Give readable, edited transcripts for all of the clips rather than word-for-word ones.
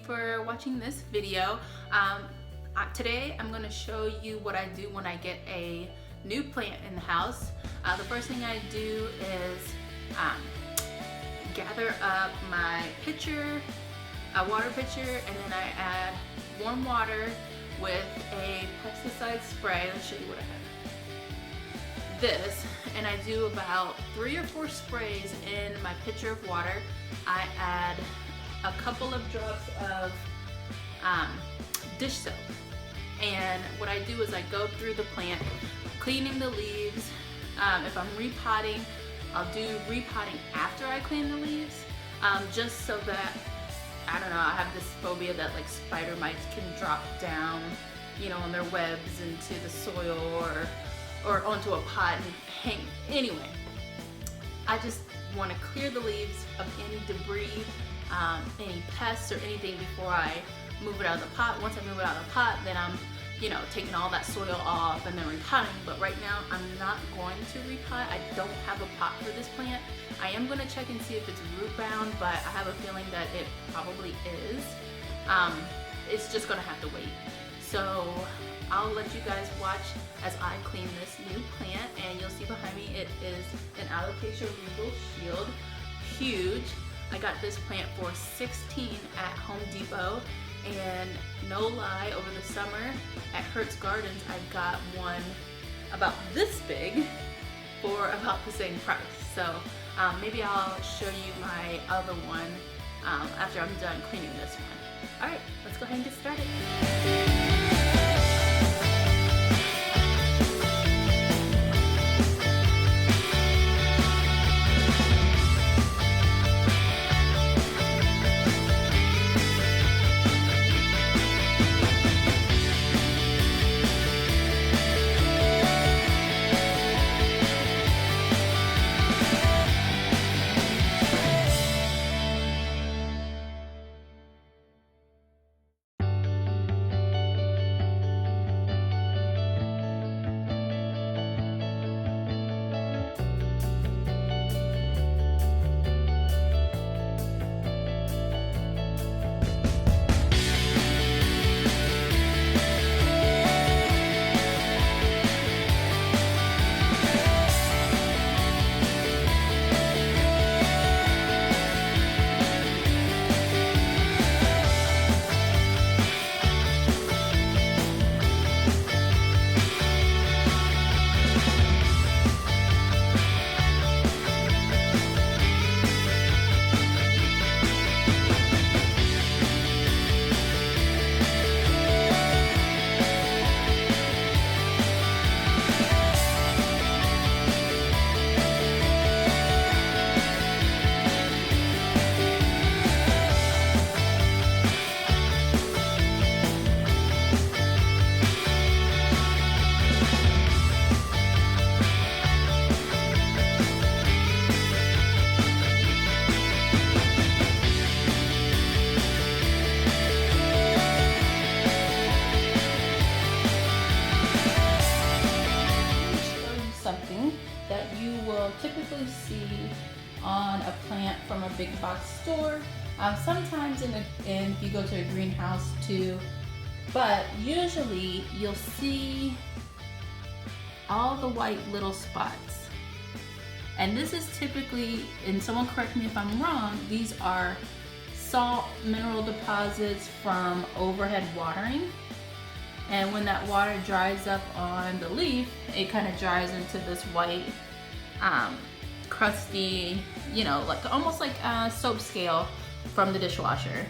for watching this video. Today I'm going to show you what I do when I get a new plant in the house. The first thing I do is gather up my pitcher, a water pitcher, and then I add warm water with a pesticide spray. Let's show you what I have. This, and I do about 3 or 4 sprays in my pitcher of water. I add a couple of drops of dish soap, and what I do is I go through the plant, cleaning the leaves. If I'm repotting, I'll do repotting after I clean the leaves, just so that, I don't know, I have this phobia that like spider mites can drop down, you know, on their webs into the soil or onto a pot and hang. Anyway, I just want to clear the leaves of any debris, any pests or anything before I move it out of the pot. Once I move it out of the pot, then I'm, you know, taking all that soil off and then repotting. But right now I'm not going to repot. I don't have a pot for this plant. I am going to check and see if it's root bound, but I have a feeling that it probably is. It's just going to have to wait. So I'll let you guys watch as I clean this new plant, and you'll see behind me it is an alocasia regal shield. Huge. I got this plant for $16 at Home Depot, and no lie, over the summer at Hertz Gardens I got one about this big for about the same price. So maybe I'll show you my other one after I'm done cleaning this one. Alright, let's go ahead and get started. That you will typically see on a plant from a big box store, sometimes if you go to a greenhouse too, but usually you'll see all the white little spots. And this is typically, and someone correct me if I'm wrong, these are salt mineral deposits from overhead watering. And when that water dries up on the leaf, it kind of dries into this white, crusty, you know, like almost like a soap scale from the dishwasher.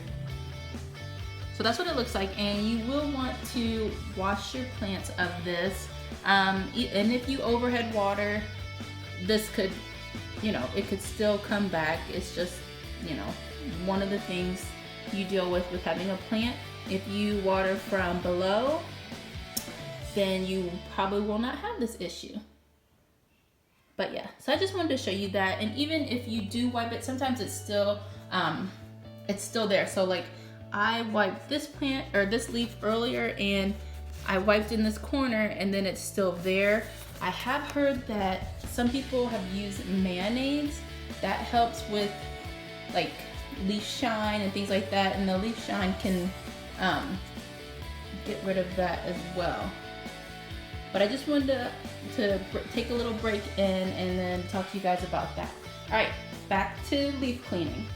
So that's what it looks like, and you will want to wash your plants of this. And if you overhead water, this could, you know, it could still come back. It's just, you know, one of the things you deal with having a plant. If you water from below, then you probably will not have this issue. But yeah, so I just wanted to show you that. And even if you do wipe it, sometimes it's still there. So like I wiped this plant or this leaf earlier, and I wiped in this corner, and then it's still there. I have heard that some people have used mayonnaise. That helps with like leaf shine and things like that, and the leaf shine can get rid of that as well. But I just wanted to take a little break in and then talk to you guys about that. All right, back to leaf cleaning.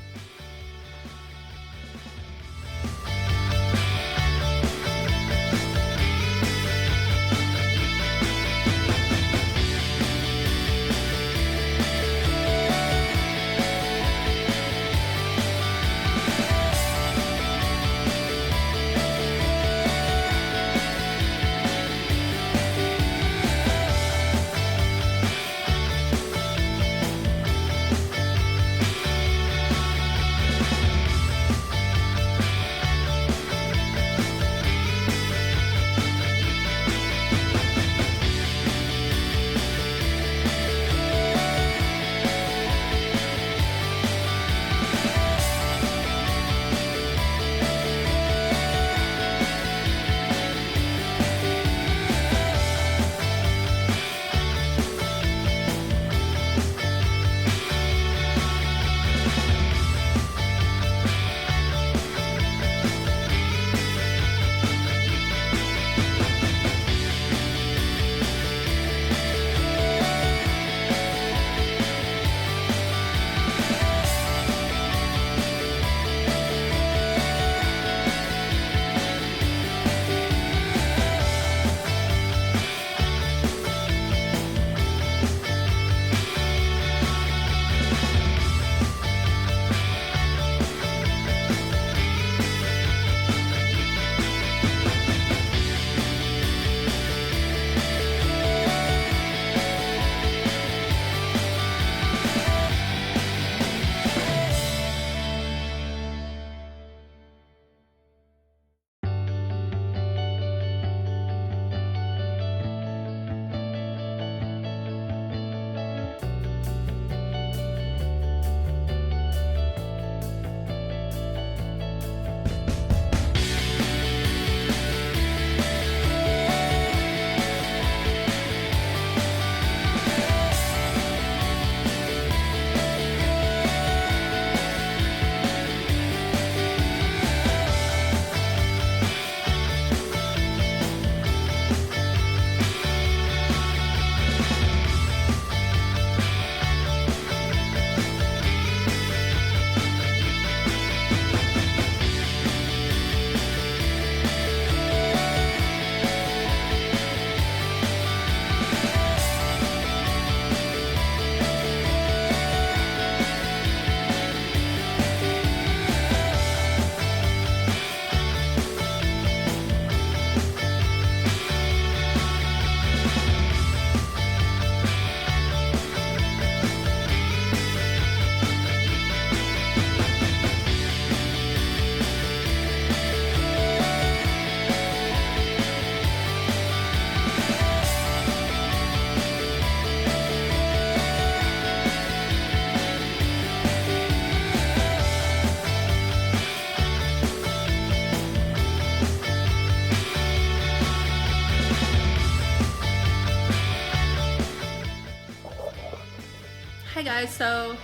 Hi guys, so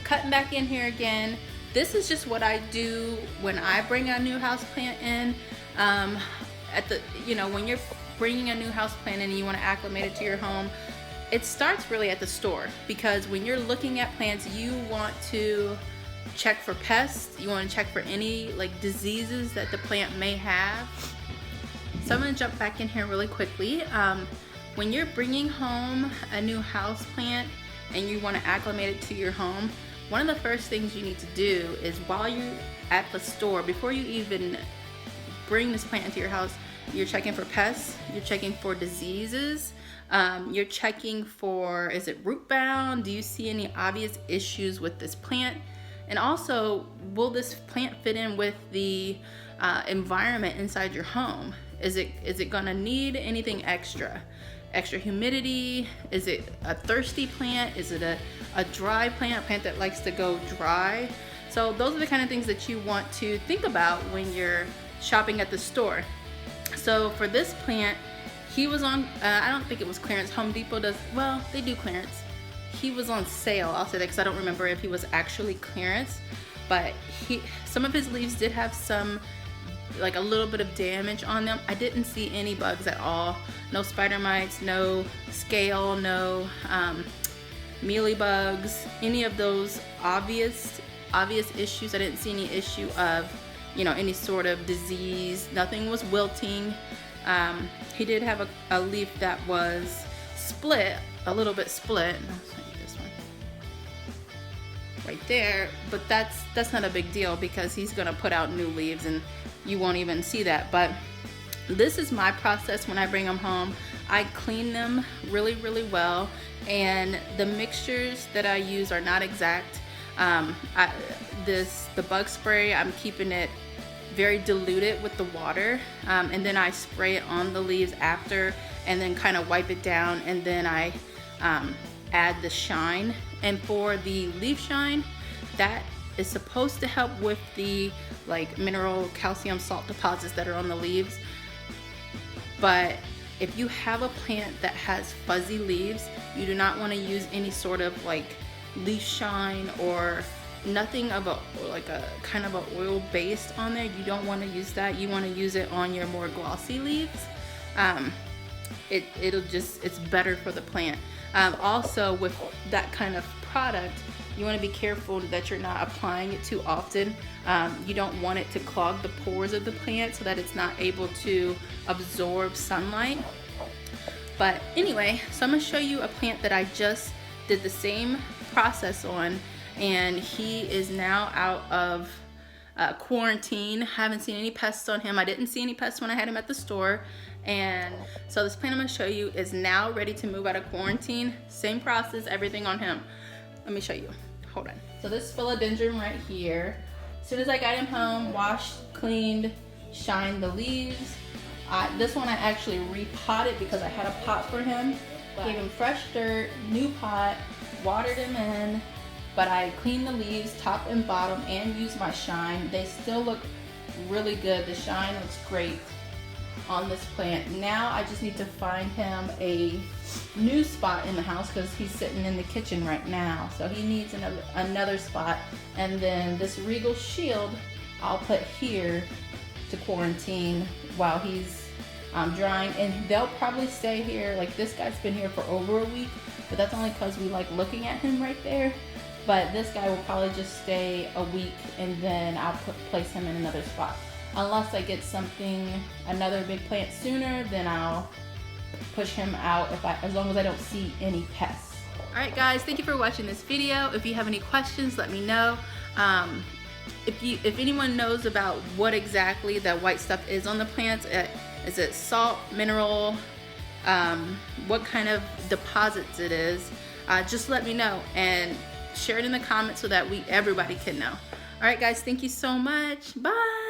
cutting back in here again. This is just what I do when I bring a new house plant in. When you're bringing a new house plant in and you want to acclimate it to your home, it starts really at the store, because when you're looking at plants, you want to check for pests. You want to check for any diseases that the plant may have. So I'm going to jump back in here really quickly. When you're bringing home a new house plant and you want to acclimate it to your home, one of the first things you need to do is, while you're at the store, before you even bring this plant into your house, you're checking for pests, you're checking for diseases, you're checking for, is it root bound? Do you see any obvious issues with this plant? And also, will this plant fit in with the environment inside your home? Is it gonna need anything extra? Extra humidity? Is it a thirsty plant? Is it a dry plant, a plant that likes to go dry? So those are the kind of things that you want to think about when you're shopping at the store. So for this plant, he was on, I don't think it was clearance. Home Depot does, well, they do clearance. He was on sale, I'll say that because I don't remember if he was actually clearance. but some of his leaves did have some, like a little bit of damage on them. I didn't see any bugs at all. No spider mites, no scale, no mealy bugs, any of those obvious issues. I didn't see any issue of, you know, any sort of disease. Nothing was wilting. He did have a leaf that was split, a little bit split. I'll show you this one right there, but that's not a big deal because he's gonna put out new leaves and you won't even see that. But this is my process when I bring them home. I clean them really, really well, and the mixtures that I use are not exact. The bug spray, I'm keeping it very diluted with the water, and then I spray it on the leaves after, and then kind of wipe it down, and then I add the shine. And for the leaf shine, that is supposed to help with the like mineral calcium salt deposits that are on the leaves. But if you have a plant that has fuzzy leaves, you do not want to use any sort of like leaf shine or nothing of a kind of a oil based on there. You don't want to use that. You want to use it on your more glossy leaves. It's better for the plant. Also with that kind of product, you want to be careful that you're not applying it too often. You don't want it to clog the pores of the plant so that it's not able to absorb sunlight. But anyway, so I'm going to show you a plant that I just did the same process on, and he is now out of quarantine. Haven't seen any pests on him. I didn't see any pests when I had him at the store. And so this plant I'm going to show you is now ready to move out of quarantine. Same process, everything on him. Let me show you. Hold on. So this philodendron right here, as soon as I got him home, washed, cleaned, shined the leaves. This one I actually repotted because I had a pot for him. Gave him fresh dirt, new pot, watered him in, but I cleaned the leaves top and bottom and used my shine. They still look really good. The shine looks great on this plant. Now I just need to find him a new spot in the house because he's sitting in the kitchen right now. So he needs another spot. And then this Regal Shield I'll put here to quarantine while he's drying, and they'll probably stay here. Like this guy's been here for over a week, but that's only because we like looking at him right there. But this guy will probably just stay a week, and then I'll place him in another spot. Unless I get another big plant sooner, then I'll push him out as long as I don't see any pests. Alright guys, thank you for watching this video. If you have any questions, let me know. If anyone knows about what exactly that white stuff is on the plants, is it salt, mineral, what kind of deposits it is, just let me know and share it in the comments so that everybody can know. Alright guys, thank you so much. Bye!